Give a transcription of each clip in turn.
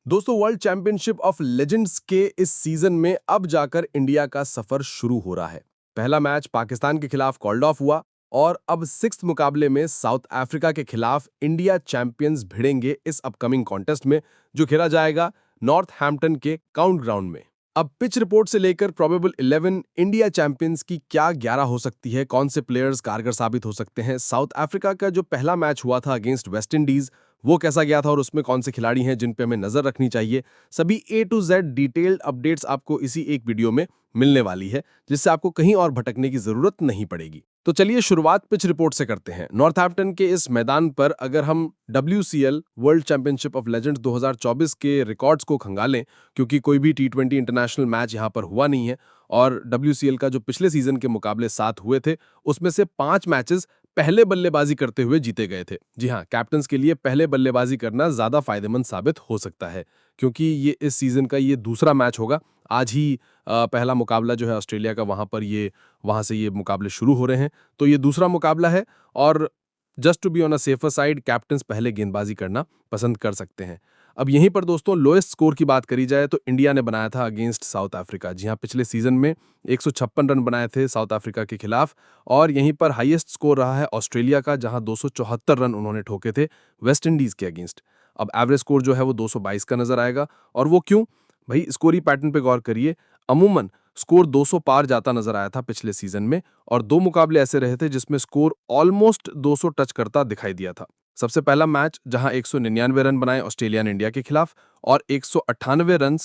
दोस्तों, world championship of legends के इस सीजन में अब जाकर इंडिया का सफर शुरू हो रहा है। पहला मैच पाकिस्तान के खिलाफ कॉल्ड ऑफ हुआ और अब सिक्स्थ मुकाबले में साउथ अफ्रीका के खिलाफ इंडिया चैंपियंस भिड़ेंगे इस अपकमिंग कॉन्टेस्ट में, जो खेला जाएगा नॉर्थहैम्पटन के काउंट ग्राउंड में। अब पिच रिपोर्ट से लेकर प्रोबेबल 11 इंडिया चैंपियंस की क्या 11 हो सकती है, कौन से प्लेयर्स कारगर साबित हो सकते हैं, साउथ अफ्रीका का जो पहला मैच हुआ था अगेंस्ट वेस्ट इंडीज वो कैसा गया था और उसमें कौन से खिलाड़ी हैं जिन पे हमें नजर रखनी चाहिए, सभी ए टू जेड डिटेल्ड अपडेट्स आपको इसी एक वीडियो में मिलने वाली है, जिससे आपको कहीं और भटकने की जरूरत नहीं पड़ेगी। तो चलिए शुरुआत पिच रिपोर्ट से करते हैं। नॉर्थहैम्पटन के इस मैदान पर अगर हम WCL world championship of legends 2024 के रिकॉर्ड्स को खंगालें, क्योंकि कोई भी T20 इंटरनेशनल मैच यहां पर हुआ नहीं है और WCL का जो पिछले सीजन के मुकाबले 7 हुए थे उसमें से 5 मैचेस पहले बल्लेबाजी करते हुए जीते गए थे। जी हाँ, कैप्टन्स के लिए पहले बल्लेबाजी करना ज्यादा फायदेमंद साबित हो सकता है, क्योंकि ये इस सीजन का ये दूसरा मैच होगा। आज ही पहला मुकाबला जो है ऑस्ट्रेलिया का, वहां से ये मुकाबले शुरू हो रहे हैं, तो ये दूसरा मुकाबला है और just to be on a safer side captains पहले गेंदबाजी करना पसंद कर सकते हैं। अब यहीं पर दोस्तों लोएस्ट स्कोर की बात करी जाए तो इंडिया ने बनाया था अगेंस्ट साउथ अफ्रीका। जी हाँ, पिछले सीजन में 156 रन बनाए थे साउथ अफ्रीका के खिलाफ और यहीं पर हाईएस्ट स्कोर रहा है ऑस्ट्रेलिया का, जहां 274 रन उन्होंने ठोके थे वेस्ट इंडीज के अगेंस्ट। अब एवरेज स्कोर जो है वो 222 का नजर आएगा। और वो क्यों भाई, स्कोरी पैटर्न पे गौर करिए। अमूमन स्कोर 200 पार जाता नजर आया था पिछले सीजन में और दो मुकाबले ऐसे रहे थे जिसमें स्कोर ऑलमोस्ट 200 टच करता दिखाई दिया था। सबसे पहला मैच जहां 199 रन बनाए ऑस्ट्रेलिया ने इंडिया के खिलाफ और 198 run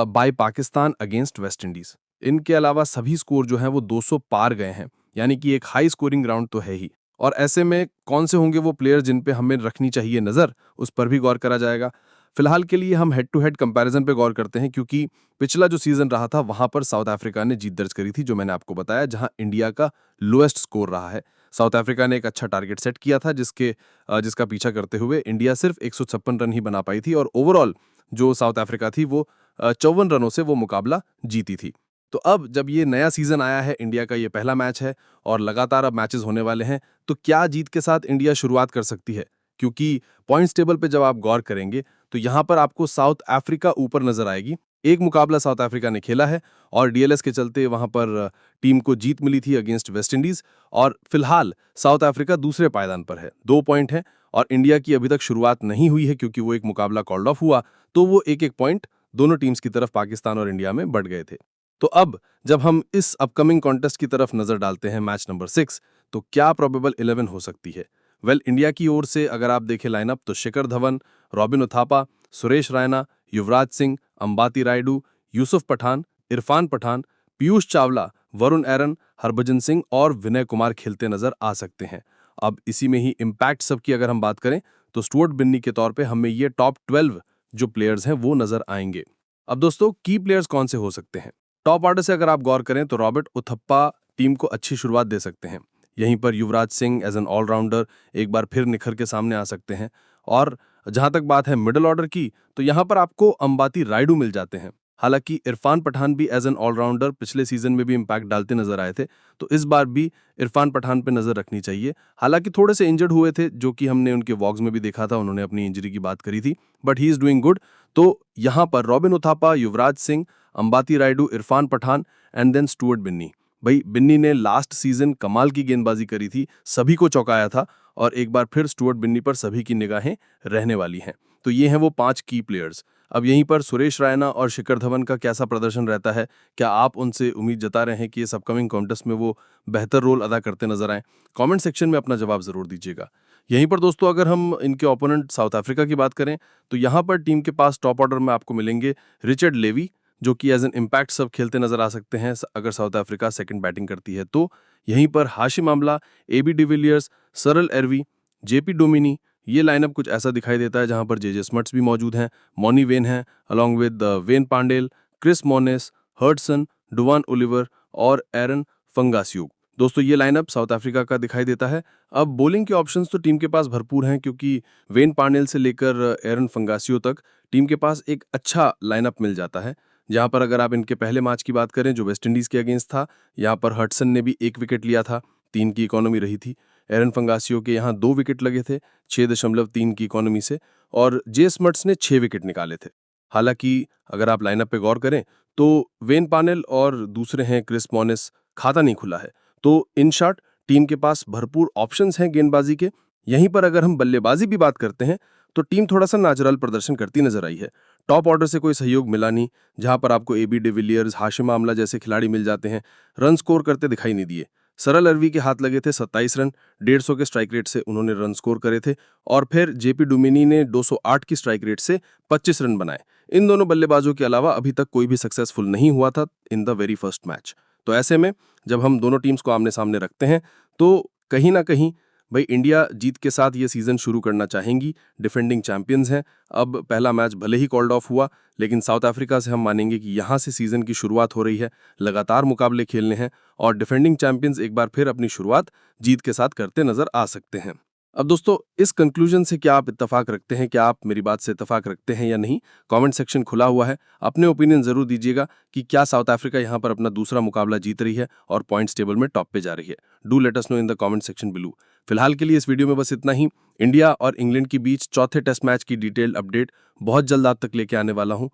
by Pakistan against West Indies. इनके अलावा सभी स्कोर जो हैं वो 200 पार गए हैं, यानी कि एक हाई स्कोरिंग ग्राउंड तो है ही। और ऐसे में कौन से होंगे वो प्लेयर जिन पे हमें रखनी चाहिए नजर, उस पर भी गौर करा जाएगा। फिलहाल के लिए हम हेड टू हेड कंपैरिजन पे गौर करते हैं, क्योंकि पिछला जो सीजन रहा था वहां पर साउथ अफ्रीका ने जीत दर्ज करी थी, जो मैंने आपको बताया, जहां इंडिया का लोएस्ट स्कोर रहा है। साउथ अफ्रीका ने एक अच्छा टारगेट सेट किया था जिसका पीछा करते हुए इंडिया सिर्फ 156 रन ही बना पाई थी और ओवरऑल जो साउथ अफ्रीका थी वो 54 रनों से वो मुकाबला जीती थी। तो अब जब ये नया सीजन आया है, इंडिया का ये पहला मैच है और लगातार अब मैचेस होने वाले हैं, तो क्या जीत के साथ इंडिया शुरुआत कर सकती है? क्योंकि पॉइंट्स टेबल पे जब आप गौर करेंगे तो यहां पर आपको साउथ अफ्रीका ऊपर नजर आएगी। एक मुकाबला साउथ अफ्रीका ने खेला है और डीएलएस के चलते वहां पर टीम को जीत मिली थी अगेंस्ट वेस्ट इंडीज। और फिलहाल साउथ अफ्रीका दूसरे पायदान पर है, 2 पॉइंट है और इंडिया की अभी तक शुरुआत नहीं हुई है, क्योंकि वो एक मुकाबला कॉल्ड ऑफ हुआ तो वो एक एक पॉइंट दोनों टीम्स की तरफ पाकिस्तान और इंडिया में बढ़ गए थे। तो अब जब हम इस अपकमिंग कॉन्टेस्ट की तरफ नजर डालते हैं, मैच नंबर 6, तो क्या प्रोबेबल 11 हो सकती है? इंडिया की ओर से अगर आप देखें लाइनअप, तो शिखर धवन, रॉबिन उथापा, सुरेश रैना, युवराज सिंह, अंबाती रायडू, यूसुफ पठान, इरफान पठान, पीयूष चावला, वरुण एरन, हरभजन सिंह और विनय कुमार खेलते नजर आ सकते हैं। अब इसी में ही इम्पैक्ट सब की अगर हम बात करें तो स्टुअर्ट बिन्नी के तौर पे हमें ये टॉप 12 जो प्लेयर्स हैं वो नजर आएंगे। अब दोस्तों की प्लेयर्स कौन से हो सकते हैं? टॉप ऑर्डर से अगर आप गौर करें तो रॉबर्ट उथप्पा टीम को अच्छी शुरुआत दे सकते हैं। यहीं पर Yuvraj Singh as an allrounder एक बार फिर निखर के सामने आ सकते हैं। और जहां तक बात है मिडिल ऑर्डर की, तो यहां पर आपको अंबाती रायडू मिल जाते हैं। हालांकि इरफान पठान भी एज एन ऑलराउंडर पिछले सीजन में भी इंपैक्ट डालते नजर आए थे, तो इस बार भी इरफान पठान पे नजर रखनी चाहिए। हालांकि थोड़े से इंजर्ड हुए थे, जो कि हमने उनके वॉग्स में भी देखा था, उन्होंने अपनी इंजरी की बात करी थी, but he is doing good. तो यहां पर रॉबिन उथापा, युवराज सिंह, अंबाती रायडू, इरफान पठान एंड देन स्टुअर्ट बिन्नी। भाई बिन्नी ने लास्ट सीजन कमाल की गेंदबाजी करी थी, सभी को चौंकाया था और एक बार फिर स्टुअर्ट बिन्नी पर सभी की निगाहें रहने वाली हैं। तो ये हैं वो 5 की प्लेयर्स। अब यहीं पर सुरेश रैना और शिखर धवन का कैसा प्रदर्शन रहता है, क्या आप उनसे उम्मीद जता रहे हैं कि इस अपकमिंग कॉन्टेस्ट में वो बेहतर रोल अदा करते नजर आए? कमेंट सेक्शन में अपना जवाब जरूर दीजिएगा। यहीं पर दोस्तों अगर हम इनके ओपोनेंट साउथ अफ्रीका की बात करें तो यहाँ पर टीम के पास टॉप ऑर्डर में आपको मिलेंगे रिचर्ड लेवी, जो कि एज एन इम्पैक्ट सब खेलते नजर आ सकते हैं अगर साउथ अफ्रीका सेकंड बैटिंग करती है तो। यहीं पर हाशिम आमला, एबी डिविलियर्स, सरल एरवी, जेपी डोमिनी, ये लाइनअप कुछ ऐसा दिखाई देता है जहां पर जेजे स्मट्स भी मौजूद हैं, मॉनी वेन हैं, along with Wayne Parnell, Chris Morris, हर्टसन, डुवान ओलिवर और एरन फंगासियो। दोस्तों ये लाइनअप साउथ अफ्रीका का दिखाई देता है। अब बॉलिंग के ऑप्शंस तो टीम के पास भरपूर हैं, क्योंकि वेन पांडेल से लेकर एरन फंगासियो तक टीम के पास एक अच्छा लाइनअप मिल जाता है। जहां पर अगर आप इनके पहले मैच की बात करें जो वेस्ट इंडीज के अगेंस्ट था, यहाँ पर हटसन ने भी 1 विकेट लिया था, 3 की इकोनॉमी रही थी। एरन फंगासियो के यहाँ 2 विकेट लगे थे 6.3 की इकोनॉमी से और जे स्मट्स ने 6 विकेट निकाले थे। हालांकि अगर आप लाइनअप पे गौर करें तो वेन पानेल और दूसरे हैं क्रिस मॉनिस, खाता नहीं खुला है। तो इन शॉर्ट टीम के पास भरपूर ऑप्शंस हैं गेंदबाजी के। यहीं पर अगर हम बल्लेबाजी भी बात करते हैं तो टीम थोड़ा सा नेचुरल प्रदर्शन करती नजर आई है। टॉप ऑर्डर से कोई सहयोग मिला नहीं, जहां पर आपको एबी डिविलियर्स, हाशिम आमला जैसे खिलाड़ी मिल जाते हैं, रन स्कोर करते दिखाई नहीं दिए। सरल अरवी के हाथ लगे थे 27 रन, 150 के स्ट्राइक रेट से उन्होंने रन स्कोर करे थे, और फिर जेपी डुमिनी ने 208 की स्ट्राइक रेट से 25 रन बनाए। इन दोनों बल्लेबाजों के अलावा अभी तक कोई भी सक्सेसफुल नहीं हुआ था in the very first match. तो ऐसे में जब हम दोनों टीम्स को आमने सामने रखते हैं तो कहीं ना कहीं भाई इंडिया जीत के साथ ये सीजन शुरू करना चाहेंगी। डिफेंडिंग चैंपियंस हैं। अब पहला मैच भले ही कॉल्ड ऑफ हुआ, लेकिन साउथ अफ्रीका से हम मानेंगे कि यहाँ से सीजन की शुरुआत हो रही है। लगातार मुकाबले खेलने हैं और डिफेंडिंग चैंपियंस एक बार फिर अपनी शुरुआत जीत के साथ करते नजर आ सकते हैं। अब दोस्तों, इस कंक्लूजन से क्या आप इत्तेफाक रखते हैं? क्या आप मेरी बात से इत्तेफाक रखते हैं या नहीं? कमेंट सेक्शन खुला हुआ है, अपने ओपिनियन जरूर दीजिएगा कि क्या साउथ अफ्रीका यहाँ पर अपना दूसरा मुकाबला जीत रही है और पॉइंट्स टेबल में टॉप पे जा रही है। Do let us know in the comment section below. फिलहाल के लिए इस वीडियो में बस इतना ही। इंडिया और इंग्लैंड के बीच चौथे टेस्ट मैच की डिटेल्ड अपडेट बहुत जल्द आप तक लेके आने वाला हूँ।